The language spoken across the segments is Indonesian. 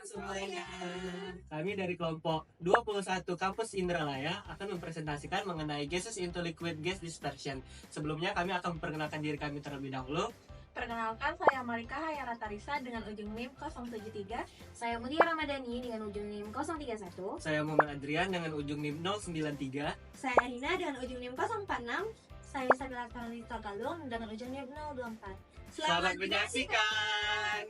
semuanya. Kami dari kelompok 21 Kampus Indralaya akan mempresentasikan mengenai gases into liquid gas dispersion. Sebelumnya kami akan memperkenalkan diri kami terlebih dahulu. Perkenalkan, saya Malika Hayaratarisa dengan ujung NIM 073. Saya Mutia Ramadhani dengan ujung NIM 031. Saya Muhammad Adrian dengan ujung NIM 093. Saya Arina dengan ujung NIM 046. Saya Sabila Karolita Galung dengan ujung NIM 024. Selamat menyaksikan.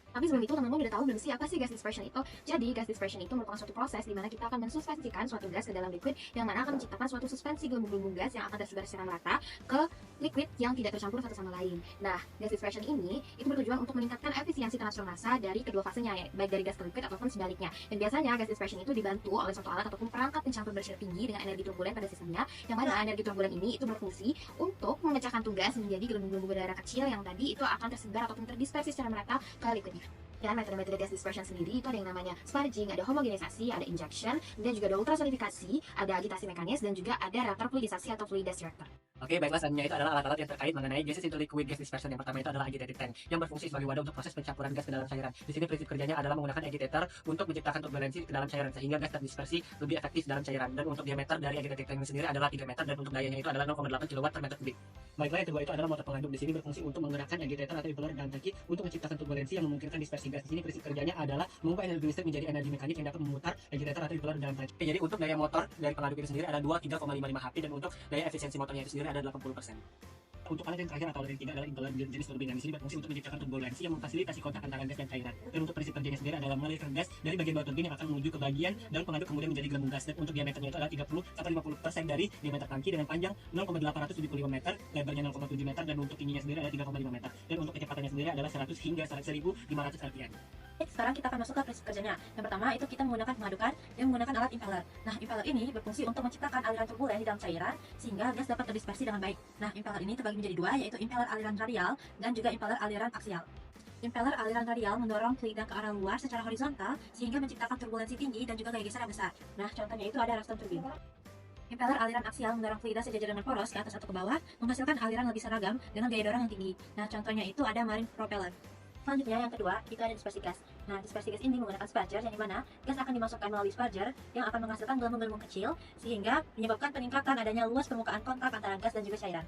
Tapi sebelum itu teman-teman udah tahu belum sih apa sih gas dispersion itu? Jadi gas dispersion itu merupakan suatu proses di mana kita akan mensuspensikan suatu gas ke dalam liquid yang mana akan menciptakan suatu suspensi gelembung-gelembung gas yang akan tersebar secara merata ke liquid yang tidak tercampur satu sama lain. Nah, gas dispersion ini itu bertujuan untuk meningkatkan efisiensi transfer massa dari kedua fasenya, baik dari gas ke liquid ataupun sebaliknya. Dan biasanya gas dispersion itu dibantu oleh suatu alat ataupun perangkat pencampur bersih tinggi dengan energi turbulen pada sistemnya, yang mana energi turbulen ini itu berfungsi untuk memecahkan tugas menjadi gelembung-gelembung udara kecil yang tadi itu akan tersebar ataupun terdispersi secara merata ke liquidnya. Ya, metode-metode gas dispersion sendiri itu ada yang namanya sparging, ada homogenisasi, ada injection, dan juga ada ultrasonifikasi, ada agitasi mekanis, dan juga ada reaktor fluidisasi atau fluidas reactor. Oke, baiklah, selanjutnya itu adalah alat-alat yang terkait mengenai gases into liquid gas dispersion. Yang pertama itu adalah agitated tank yang berfungsi sebagai wadah untuk proses pencampuran gas ke dalam cairan. Di sini prinsip kerjanya adalah menggunakan agitator untuk menciptakan turbulensi ke dalam cairan sehingga gas terdispersi lebih efektif dalam cairan. Dan untuk diameter dari agitated tank sendiri adalah 3 meter dan untuk dayanya itu adalah 0,8 kW per meter kubik. Baiklah, yang kedua itu adalah motor pengandung. Di sini berfungsi untuk menggerakkan agitator atau impeller dalam tangki untuk menciptakan turbulensi yang memungkinkan dispersi gas. Di sini prinsip kerjanya adalah mengubah energi listrik menjadi energi mekanik yang dapat memutar agitator atau impeller dalam tangki. Jadi untuk daya motor dari pengandung itu sendiri ada 3,55 HP dan untuk daya efisiensi motornya itu sendiri ada 80%. Untuk alat yang terakhir atau alat yang ketiga adalah impeller jenis turbin. Di sini berfungsi untuk menciptakan turbulensi yang memfasilitasi kontak antara gas dan cairan. Dan untuk prinsip kerjanya sendiri adalah mengalirkan gas dari bagian bawah turbin yang akan menuju ke bagian daun pengaduk kemudian menjadi gelembung gas. Dan untuk diameternya itu adalah 30-50% dari diameter tangki dengan panjang 0,875 meter, lebarnya 0,7 meter dan untuk tingginya sendiri adalah 3,5 meter. Dan untuk kecepatannya sendiri adalah 100 hingga 1500 rpm. Sekarang kita akan masuk ke prinsip kerjanya. Yang pertama itu kita menggunakan pengadukan yang menggunakan alat impeller. Nah, impeller ini berfungsi untuk menciptakan aliran turbulen di dalam cairan sehingga gas dapat terdispersi dengan baik. Nah, impeller ini terbagi menjadi dua, yaitu impeller aliran radial dan juga impeller aliran aksial. Impeller aliran radial mendorong fluida ke arah luar secara horizontal sehingga menciptakan turbulensi tinggi dan juga gaya geser yang besar. Nah, contohnya itu ada Raston turbin. Impeller aliran aksial mendorong fluida sejajar dengan poros ke atas atau ke bawah, menghasilkan aliran lebih seragam dengan gaya dorong yang tinggi. Nah, contohnya itu ada marine propeller. Selanjutnya yang kedua, itu ada dispersi gas. Nah, dispersi gas ini menggunakan sparger, yang dimana gas akan dimasukkan melalui sparger yang akan menghasilkan gelembung-gelembung kecil sehingga menyebabkan peningkatan adanya luas permukaan kontak antara gas dan juga cairan.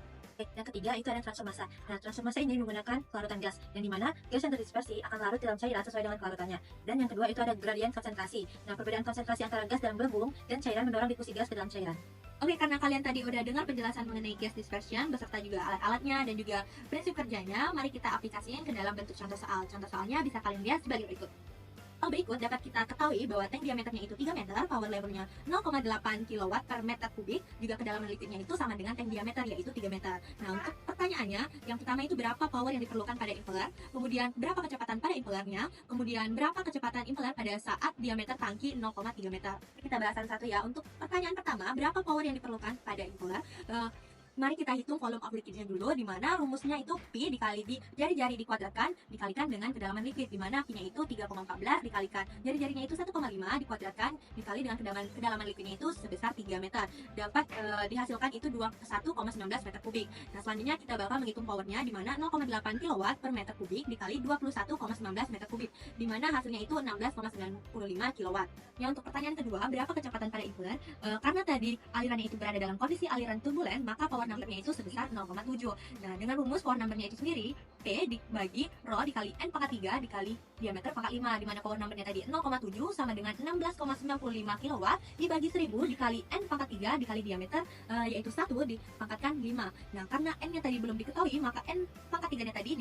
Yang ketiga itu ada transfer massa. Nah, transfer massa ini menggunakan kelarutan gas, yang dimana gas yang terdispersi akan larut dalam cairan sesuai dengan kelarutannya. Dan yang kedua itu ada gradient konsentrasi. Nah, perbedaan konsentrasi antara gas dalam gelembung dan cairan mendorong difusi gas ke dalam cairan. Oke, karena kalian tadi udah dengar penjelasan mengenai gas dispersion beserta juga alat-alatnya dan juga prinsip kerjanya, mari kita aplikasikan ke dalam bentuk contoh soal. Contoh soalnya bisa kalian lihat sebagai berikut. Hal berikut dapat kita ketahui bahwa tank diameternya itu 3 meter, power levelnya 0,8 kW per meter kubik, juga kedalaman liquidnya itu sama dengan tank diameter yaitu 3 meter. Nah, untuk pertanyaannya, yang pertama itu berapa power yang diperlukan pada impeller, kemudian berapa kecepatan pada impellernya, kemudian berapa kecepatan impeller pada saat diameter tangki 0,3 meter. Kita bahas satu-satu ya. Untuk pertanyaan pertama, berapa power yang diperlukan pada impeller? Mari kita hitung volume of liquidnya dulu, di mana rumusnya itu P dikali di jari-jari dikuadratkan dikalikan dengan kedalaman liquid, di mana P-nya itu 3,14 dikalikan jari-jarinya itu 1,5 dikuadratkan dikali dengan kedalaman liquidnya itu sebesar 3 meter. Dapat dihasilkan itu 21,19 meter kubik. Nah, selanjutnya kita bakal menghitung powernya, di mana 0,8 kW per meter kubik dikali 21,19 meter kubik, di mana hasilnya itu 16,95 kW. Ya, untuk pertanyaan kedua, berapa kecepatan pada impeller? Karena tadi alirannya itu berada dalam kondisi aliran turbulen, maka power numbernya itu sebesar 0,7. Nah, dengan rumus power numbernya itu sendiri, P dibagi rho dikali N pangkat 3 dikali diameter pangkat 5, di mana power numbernya tadi 0,7 sama dengan 16,95 kW dibagi 1000 dikali N pangkat 3 dikali diameter, yaitu 1 dipangkatkan 5. Nah, karena N-nya tadi belum diketahui, maka N pangkat 3-nya tadi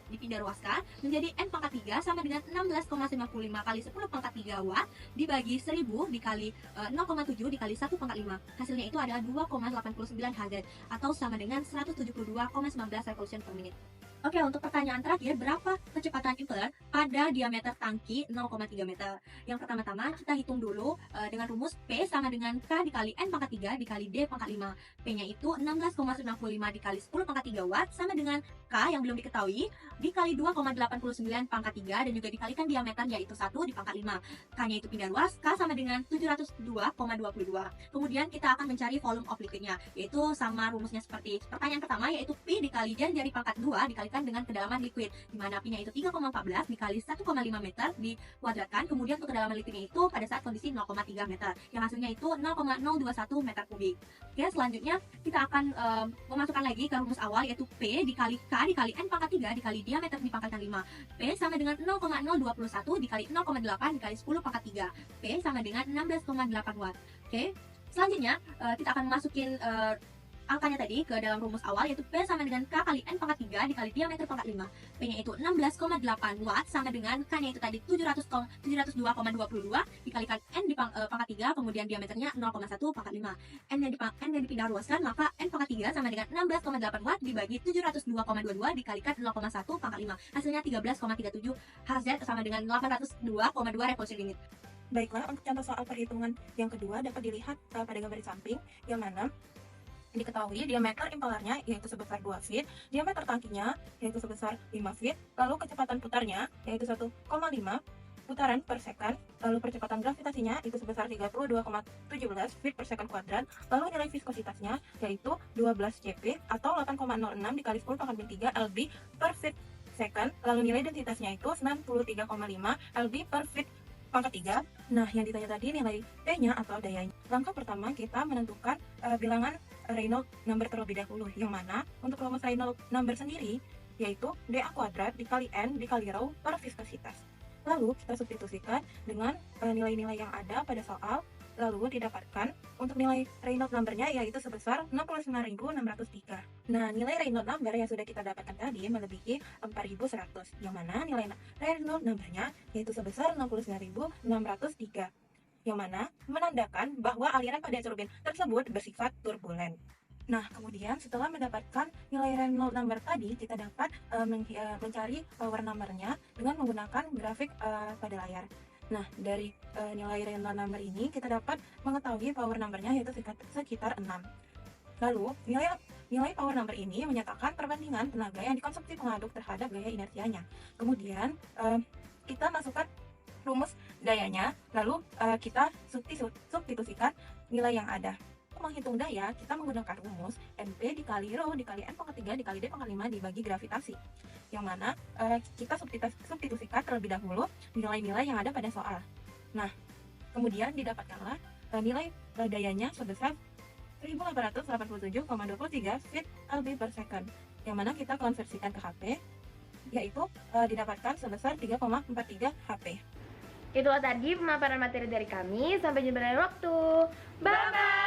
dipindah ruaskan menjadi N pangkat 3 sama dengan 16,95 kali 10 pangkat 3 watt dibagi 1000 dikali 0,7 dikali 1 pangkat 5. Hasilnya itu adalah 2,89 Hz atau sama dengan 172,19 revolution per menit. Oke, untuk pertanyaan terakhir, berapa kecepatan impeller pada diameter tangki 0,3 meter? Yang pertama-tama kita hitung dulu dengan rumus P sama dengan K dikali N pangkat 3 dikali D pangkat 5. P-nya itu 16,95 dikali 10 pangkat 3 watt sama dengan K yang belum diketahui dikali 2,89 pangkat 3 dan juga dikalikan diameter yaitu 1 di pangkat 5. K-nya itu pindah luas, K sama dengan 702,22. Kemudian kita akan mencari volume of liquidnya, yaitu sama rumusnya seperti pertanyaan pertama, yaitu P dikali jari pangkat 2 dikalikan dengan kedalaman liquid, di mana P-nya itu 3,14 dikali 1,5 meter dikuadratkan. Kemudian untuk kedalaman liquidnya itu pada saat kondisi 0,3 meter, yang hasilnya itu 0,021 meter kubik. Oke, selanjutnya kita akan memasukkan lagi ke rumus awal, yaitu P dikali K dikali N pangkat 3 dikali diameter di pangkat yang 5. P sama dengan 0,021 dikali 0,8 dikali 10 pangkat 3. P sama dengan 16,8 watt. Oke, selanjutnya kita akan masukin angkanya tadi ke dalam rumus awal, yaitu P sama dengan K kali N pangkat 3 dikali diameter pangkat 5. P-nya itu 16,8 watt sama dengan K-nya itu tadi 702,22 dikalikan N di pangkat 3, kemudian diameternya 0,1 pangkat 5. N-nya dipindah luaskan, maka N pangkat 3 sama dengan 16,8 watt dibagi 702,22 dikalikan 0,1 pangkat 5. Hasilnya 13,37 Hz sama dengan 802,2 revolusi per menit. Baiklah, untuk contoh soal perhitungan yang kedua dapat dilihat pada gambar di samping, yang mana diketahui diameter impelernya yaitu sebesar 2 feet, diameter tangkinya yaitu sebesar 5 feet, lalu kecepatan putarnya yaitu 1,5 putaran per second, lalu percepatan gravitasinya itu sebesar 32,17 feet per second kuadrat, lalu nilai viskositasnya yaitu 12 Cp atau 8,06 dikali 10 pangkat 3 lb per feet second, lalu nilai densitasnya itu 93,5 lb per feet pangkat 3. Nah, yang ditanya tadi nilai P-nya atau dayanya. Langkah pertama kita menentukan bilangan Reynolds number terlebih dahulu, yang mana untuk rumus Reynolds number sendiri yaitu dA kuadrat dikali N dikali rho per viskositas. Lalu kita substitusikan dengan nilai-nilai yang ada pada soal, lalu didapatkan untuk nilai Reynolds number-nya yaitu sebesar 69.603. Nah, nilai Reynolds number yang sudah kita dapatkan tadi melebihi 4.100, yang mana nilai Reynolds number-nya yaitu sebesar 69.603. Yang mana menandakan bahwa aliran pada turbin tersebut bersifat turbulen. Nah, kemudian setelah mendapatkan nilai Reynolds number tadi, kita dapat mencari power number-nya dengan menggunakan grafik pada layar. Nah, dari nilai Reynolds number ini kita dapat mengetahui power number-nya yaitu sekitar 6. Lalu, nilai power number ini menyatakan perbandingan tenaga yang dikonsumsi pengaduk terhadap gaya inersianya. Kemudian, kita masukkan rumus dayanya, lalu kita substitusikan nilai yang ada. Untuk menghitung daya, kita menggunakan rumus NP dikali rho dikali N pangkat 3 dikali D pangkat 5 dibagi gravitasi, yang mana kita substitusikan terlebih dahulu nilai-nilai yang ada pada soal. Nah, kemudian didapatkanlah nilai dayanya sebesar 1887,23 feet lb per second, yang mana kita konversikan ke HP, yaitu didapatkan sebesar 3,43 HP. Itulah tadi pemaparan materi dari kami. Sampai jumpa lain waktu. Bye-bye!